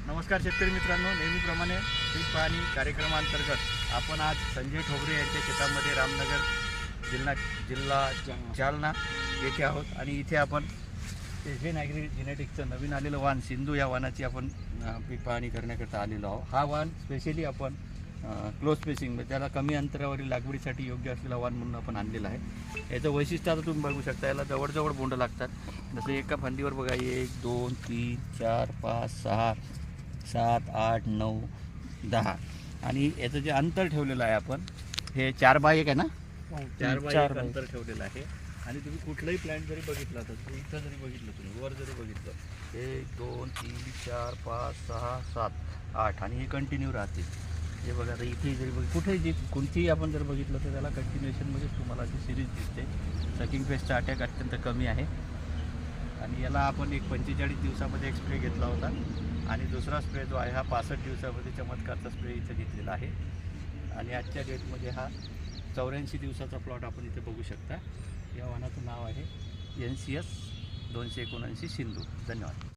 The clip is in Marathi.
नमस्कार शेतकरी मित्रांनो, नेहमीप्रमाणे पीक पाहणी कार्यक्रमांतर्गत आपण आज संजय ठोबरे यांच्या शेतामध्ये रामनगर जिल्हा जालना येथे आहोत आणि इथे आपण एशियन ॲग्री जेनेटिक्सचं नवीन आलेलं वाण सिंधू या वाणाची आपण पीक पाहणी करण्याकरता आलेलो आहोत। हा वाण स्पेशली आपण क्लोज स्पेसिंग म्हणजे त्याला कमी अंतरावरील लागवडीसाठी योग्य असलेला वाण म्हणून आपण आणलेला आहे। याचं वैशिष्ट्य आता तुम्ही बघू शकता, याला जवळजवळ बोंड लागतात। जसं एका फांदीवर बघा 1 2 3 4 5 6 7 8 9 10 आणि याचं जे अंतर ठेवलेलं आहे आपण हे 4 बाय 1 आहे ना, 4 बाय 1 अंतर ठेवलेलं आहे। आणि तुम्ही कुठलाही प्लॅन्ट जरी बघितला तर इथं जरी बघितलं, तुम्ही वर जरी बघितलं 1 2 3 4 5 6 7 8 आणि हे कंटिन्यू राहते। हे बघा आता इथे जरी कुठेही जी कोणतीही आपण जर बघितलं तर त्याला कंटिन्युएशनमध्येच तुम्हाला अशी सिरीज दिसते। सकिंग पेस्टचा अटॅक अत्यंत कमी आहे आणि याला आपण एक 45 दिवसामध्ये एक स्प्रे घेतला होता आणि दुसरा स्प्रे जो आहे हा 65 दिवसामध्ये चमत्कारचा स्प्रे इथे घेतलेला आहे। आणि आजच्या डेटमध्ये हा 84 दिवसाचा प्लॉट आपण इथे बघू शकता। या वाणाचं नाव आहे NCS 279 सिंधू। धन्यवाद।